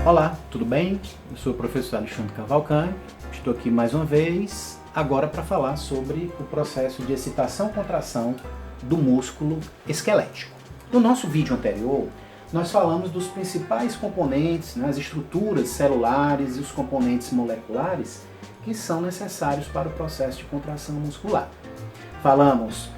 Olá, tudo bem? Eu sou o professor Alexandre Cavalcanti, estou aqui mais uma vez, agora para falar sobre o processo de excitação-contração do músculo esquelético. No nosso vídeo anterior, nós falamos dos principais componentes, as estruturas celulares e os componentes moleculares que são necessários para o processo de contração muscular. Falamos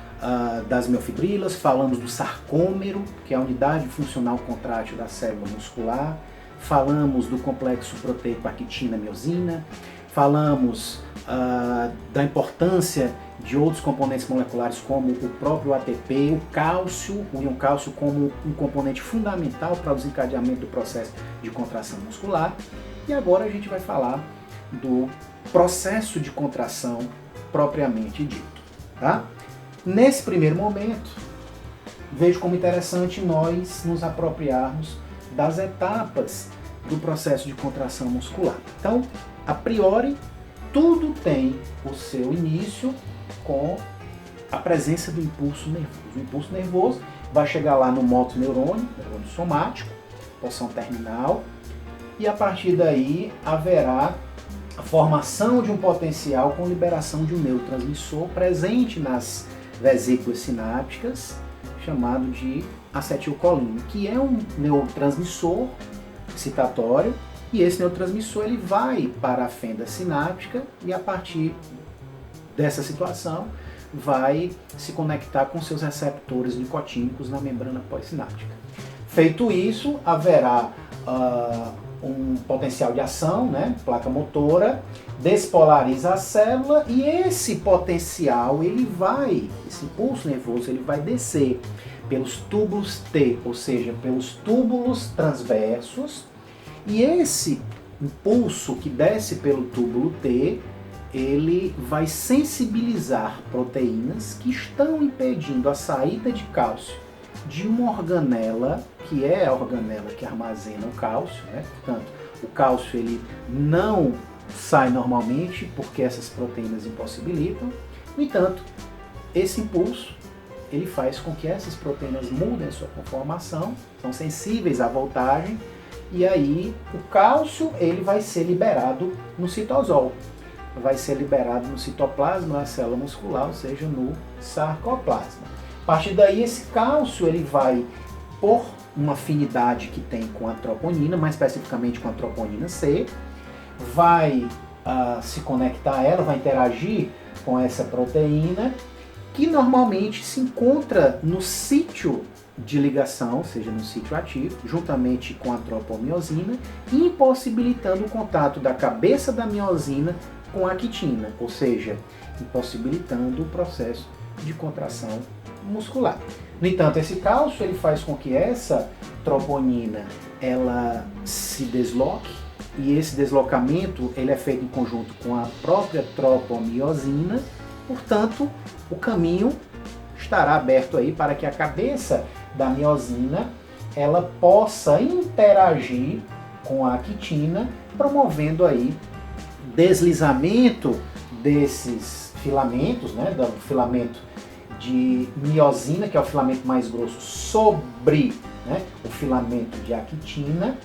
das miofibrilas, falamos do sarcômero, que é a unidade funcional contrátil da célula muscular, falamos do complexo proteico actina-miosina, falamos da importância de outros componentes moleculares como o próprio ATP, o íon cálcio como um componente fundamental para o desencadeamento do processo de contração muscular. E agora a gente vai falar do processo de contração propriamente dito, tá? Nesse primeiro momento, vejo como interessante nós nos apropriarmos das etapas do processo de contração muscular. Então, a priori, tudo tem o seu início com a presença do impulso nervoso. O impulso nervoso vai chegar lá no motoneurônio, neurônio somático, porção terminal, e a partir daí haverá a formação de um potencial com liberação de um neurotransmissor presente nas vesículas sinápticas, chamado de acetilcolina, que é um neurotransmissor excitatório, e esse neurotransmissor ele vai para a fenda sináptica e a partir dessa situação vai se conectar com seus receptores nicotínicos na membrana pós-sináptica. Feito isso, haverá um potencial de ação, placa motora, despolariza a célula e esse potencial, esse impulso nervoso, ele vai descer pelos túbulos T, ou seja, pelos túbulos transversos, e esse impulso que desce pelo túbulo T, ele vai sensibilizar proteínas que estão impedindo a saída de cálcio de uma organela, que é a organela que armazena o cálcio, Portanto, o cálcio ele não sai normalmente porque essas proteínas impossibilitam. No entanto, esse impulso ele faz com que essas proteínas mudem a sua conformação, são sensíveis à voltagem, e aí o cálcio ele vai ser liberado no citosol, vai ser liberado no citoplasma da célula muscular, ou seja, no sarcoplasma. A partir daí esse cálcio ele vai, por uma afinidade que tem com a troponina, mais especificamente com a troponina C, vai se conectar a ela, vai interagir com essa proteína, que normalmente se encontra no sítio de ligação, ou seja, no sítio ativo, juntamente com a tropomiosina, impossibilitando o contato da cabeça da miosina com a quitina, ou seja, impossibilitando o processo de contração muscular. No entanto, esse cálcio ele faz com que essa troponina ela se desloque, e esse deslocamento ele é feito em conjunto com a própria tropomiosina. Portanto, o caminho estará aberto aí para que a cabeça da miosina ela possa interagir com a quitina, promovendo aí deslizamento desses filamentos, do filamento de miosina, que é o filamento mais grosso, sobre o filamento de actina,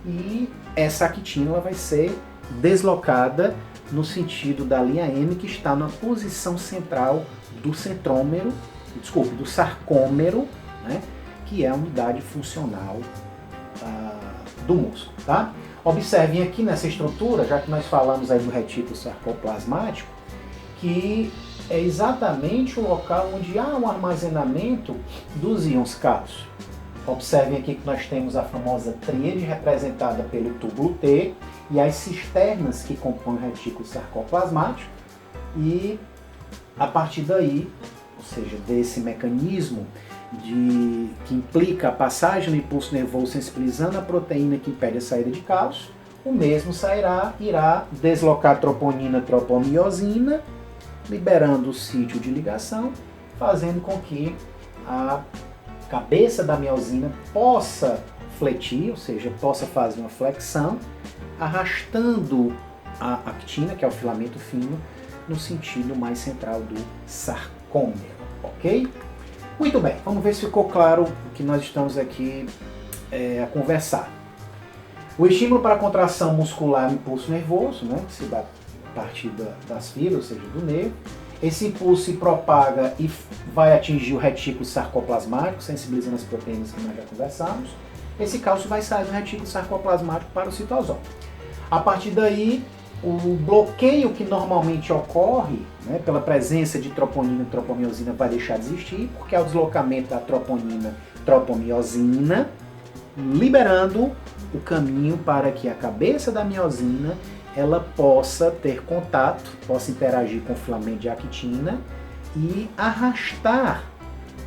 e essa actina ela vai ser deslocada no sentido da linha M, que está na posição central do centrômero, do sarcômero, que é a unidade funcional do músculo, tá? Observem aqui nessa estrutura, já que nós falamos aí do retículo sarcoplasmático, que é exatamente o local onde há um armazenamento dos íons cálcio. Observem aqui que nós temos a famosa tríade representada pelo túbulo T e as cisternas que compõem o retículo sarcoplasmático, e a partir daí, ou seja, desse mecanismo que implica a passagem do impulso nervoso sensibilizando a proteína que impede a saída de cálcio, o mesmo irá deslocar troponina, tropomiosina, liberando o sítio de ligação, fazendo com que a cabeça da miosina possa fletir, ou seja, possa fazer uma flexão, arrastando a actina, que é o filamento fino, no sentido mais central do sarcômero, ok? Muito bem, vamos ver se ficou claro o que nós estamos aqui a conversar. O estímulo para a contração muscular é um impulso nervoso, né, que se dá a partir das fibras, ou seja, do nervo. Esse impulso se propaga e vai atingir o retículo sarcoplasmático, sensibilizando as proteínas que nós já conversamos. Esse cálcio vai sair do retículo sarcoplasmático para o citosol. A partir daí, o bloqueio que normalmente ocorre, né, pela presença de troponina e tropomiosina vai deixar de existir, porque é o deslocamento da troponina e tropomiosina, liberando o caminho para que a cabeça da miosina ela possa ter contato, possa interagir com o filamento de actina e arrastar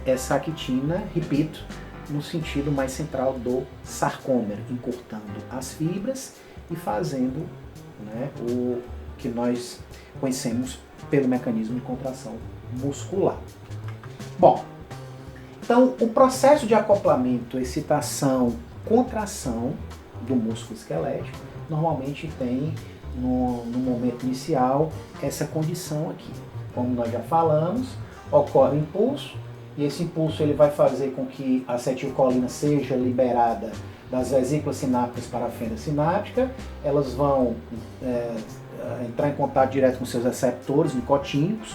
essa actina, repito, no sentido mais central do sarcômero, encurtando as fibras e fazendo, né, o que nós conhecemos pelo mecanismo de contração muscular. Bom, então o processo de acoplamento, excitação, contração do músculo esquelético normalmente tem no momento inicial essa condição aqui. Como nós já falamos, ocorre o impulso e esse impulso ele vai fazer com que a acetilcolina seja liberada das vesículas sinápticas para a fenda sináptica, elas vão entrar em contato direto com seus receptores nicotínicos,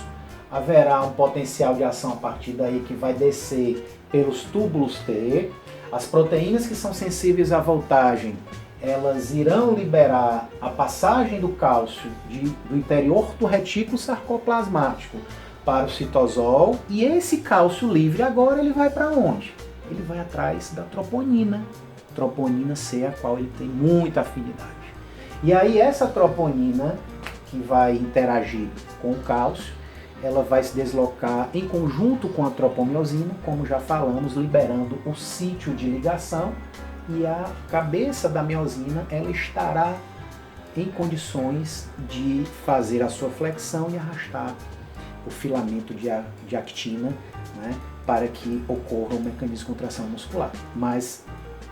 haverá um potencial de ação a partir daí que vai descer pelos túbulos T, as proteínas que são sensíveis à voltagem, elas irão liberar a passagem do cálcio do interior do retículo sarcoplasmático para o citosol e esse cálcio livre agora ele vai para onde? Ele vai atrás da troponina C, a qual ele tem muita afinidade. E aí essa troponina que vai interagir com o cálcio, ela vai se deslocar em conjunto com a tropomiosina, como já falamos, liberando o sítio de ligação e a cabeça da miosina ela estará em condições de fazer a sua flexão e arrastar o filamento de actina, né, para que ocorra o mecanismo de contração muscular. Mas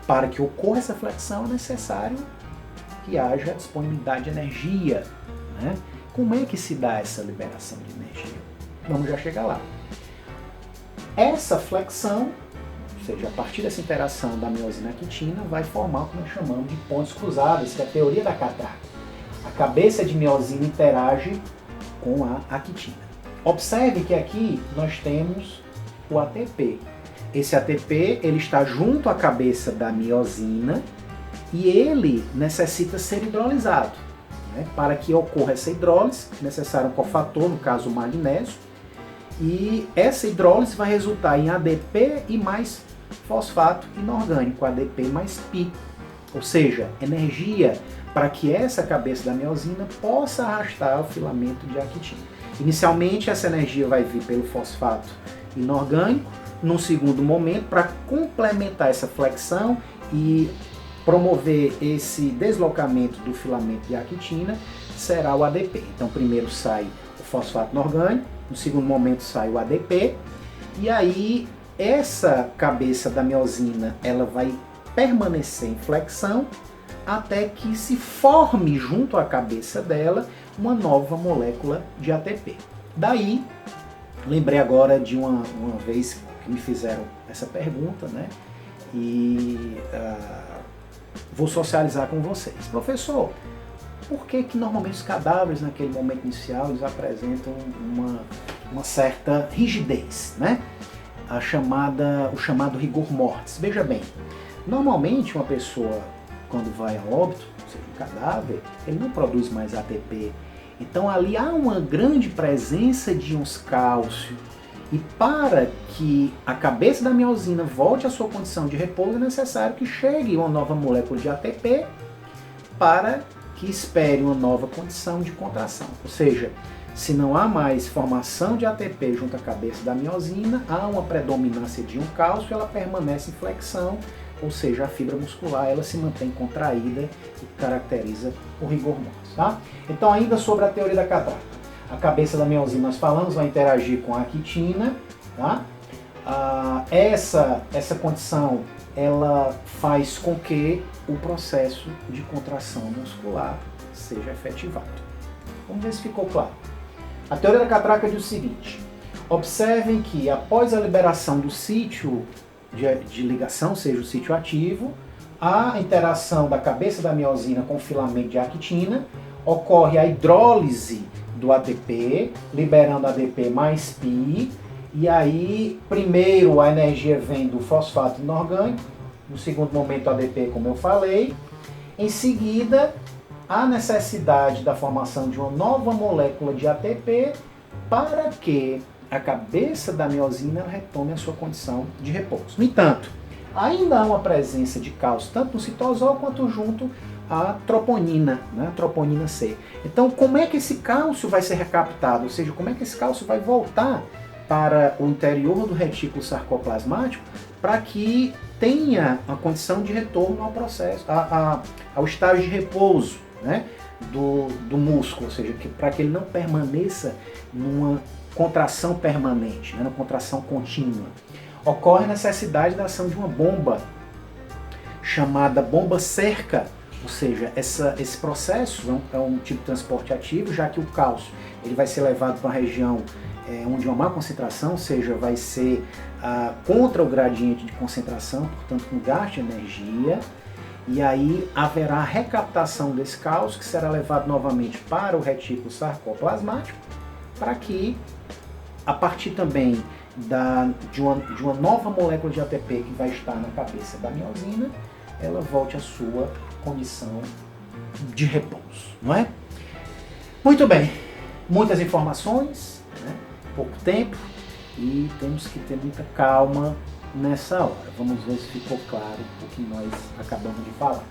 para que ocorra essa flexão é necessário que haja disponibilidade de energia, né? Como é que se dá essa liberação de energia? Vamos já chegar lá. Essa flexão, ou seja, a partir dessa interação da miosina e actina, vai formar o que nós chamamos de pontes cruzadas, que é a teoria da catraca. A cabeça de miosina interage com a actina. Observe que aqui nós temos o ATP. Esse ATP ele está junto à cabeça da miosina e ele necessita ser hidrolisado. Né? Para que ocorra essa hidrólise, é necessário um cofator, no caso o magnésio, e essa hidrólise vai resultar em ADP e mais fosfato inorgânico, ADP mais Pi. Ou seja, energia para que essa cabeça da miosina possa arrastar o filamento de actina. Inicialmente essa energia vai vir pelo fosfato inorgânico, num segundo momento, para complementar essa flexão e promover esse deslocamento do filamento de actina, será o ADP. Então primeiro sai o fosfato inorgânico, no segundo momento sai o ADP, e aí essa cabeça da miosina ela vai permanecer em flexão até que se forme junto à cabeça dela uma nova molécula de ATP. Daí, lembrei agora de uma vez que me fizeram essa pergunta, né? E vou socializar com vocês. Professor, por que normalmente os cadáveres naquele momento inicial eles apresentam uma certa rigidez, né? O chamado rigor mortis. Veja bem, normalmente uma pessoa quando vai a óbito, ou seja, um cadáver, ele não produz mais ATP. Então ali há uma grande presença de íons cálcio e para que a cabeça da miosina volte à sua condição de repouso é necessário que chegue uma nova molécula de ATP para que espere uma nova condição de contração. Ou seja, se não há mais formação de ATP junto à cabeça da miosina, há uma predominância de íon cálcio, ela permanece em flexão, ou seja, a fibra muscular ela se mantém contraída e caracteriza o rigor mortis. Tá? Então, ainda sobre a teoria da catraca. A cabeça da miosina, nós falamos, vai interagir com a actina. Tá? Essa condição ela faz com que o processo de contração muscular seja efetivado. Vamos ver se ficou claro. A teoria da catraca diz o seguinte: observem que após a liberação do sítio de ligação, seja o sítio ativo, a interação da cabeça da miosina com o filamento de actina, ocorre a hidrólise do ATP, liberando ADP mais π, e aí primeiro a energia vem do fosfato inorgânico, no segundo momento ADP, como eu falei, em seguida a necessidade da formação de uma nova molécula de ATP para que a cabeça da miosina retome a sua condição de repouso. No entanto, ainda há uma presença de cálcio tanto no citosol quanto junto à troponina, né, troponina C. Então, como é que esse cálcio vai ser recaptado? Ou seja, como é que esse cálcio vai voltar para o interior do retículo sarcoplasmático para que tenha a condição de retorno ao processo, ao estágio de repouso, né, do músculo, ou seja, para que ele não permaneça numa contração permanente, né, numa contração contínua. Ocorre a necessidade da ação de uma bomba chamada bomba cerca, ou seja, esse processo é um tipo de transporte ativo, já que o cálcio ele vai ser levado para uma região onde uma má concentração, ou seja, vai ser contra o gradiente de concentração, portanto com gasto de energia, e aí haverá a recaptação desse cálcio que será levado novamente para o retículo sarcoplasmático, para que, a partir também de uma nova molécula de ATP que vai estar na cabeça da miosina, ela volte à sua condição de repouso, não é? Muito bem, muitas informações, né? Pouco tempo, e temos que ter muita calma nessa hora. Vamos ver se ficou claro o que nós acabamos de falar.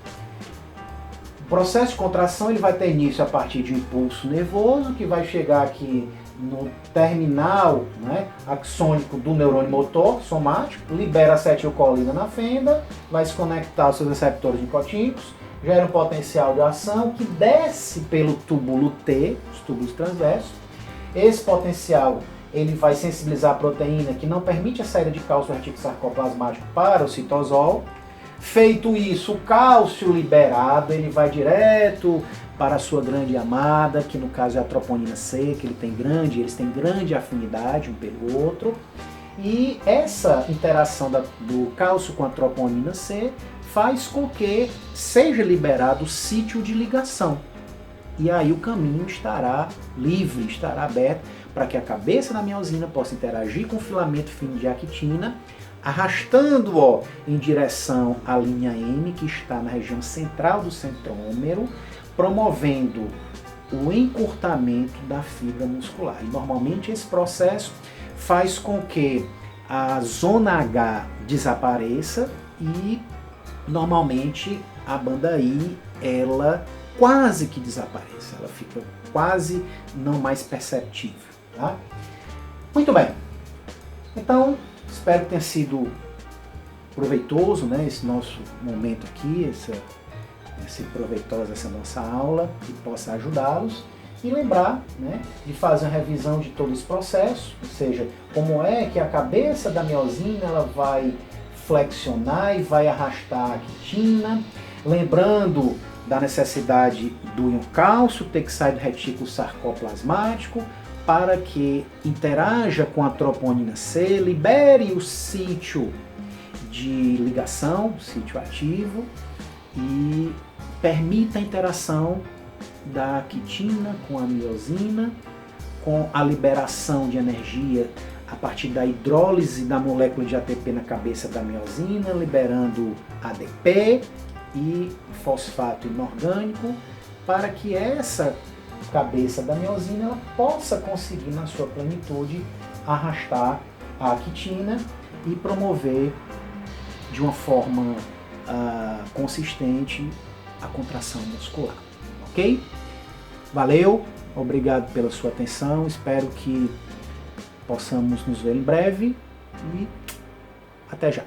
O processo de contração ele vai ter início a partir de um impulso nervoso que vai chegar aqui no terminal, né, axônico do neurônio motor somático, libera acetilcolina na fenda, vai se conectar aos seus receptores nicotínicos, gera um potencial de ação que desce pelo túbulo T, os túbulos transversos. Esse potencial ele vai sensibilizar a proteína que não permite a saída de cálcio do retículo sarcoplasmático para o citosol. Feito isso, o cálcio liberado ele vai direto para a sua grande amada, que no caso é a troponina C, que eles têm grande afinidade um pelo outro. E essa interação do cálcio com a troponina C faz com que seja liberado o sítio de ligação. E aí o caminho estará livre, estará aberto para que a cabeça da miosina possa interagir com o filamento fino de actina, arrastando-o em direção à linha M, que está na região central do centrômero, promovendo o encurtamento da fibra muscular. E normalmente esse processo faz com que a zona H desapareça e normalmente a banda I ela quase que desaparece, ela fica quase não mais perceptível. Tá? Muito bem, então espero que tenha sido proveitoso, né, esse nosso momento aqui, proveitosa essa nossa aula, que possa ajudá-los e lembrar, né, de fazer uma revisão de todo esse processo, ou seja, como é que a cabeça da miosina ela vai flexionar e vai arrastar a actina, lembrando da necessidade do íon cálcio ter que sair do retículo sarcoplasmático para que interaja com a troponina C, libere o sítio de ligação, o sítio ativo, e permita a interação da quitina com a miosina, com a liberação de energia a partir da hidrólise da molécula de ATP na cabeça da miosina, liberando ADP e fosfato inorgânico, para que essa cabeça da miosina ela possa conseguir na sua plenitude arrastar a quitina e promover de uma forma consistente a contração muscular, ok? Valeu, obrigado pela sua atenção, espero que possamos nos ver em breve e até já.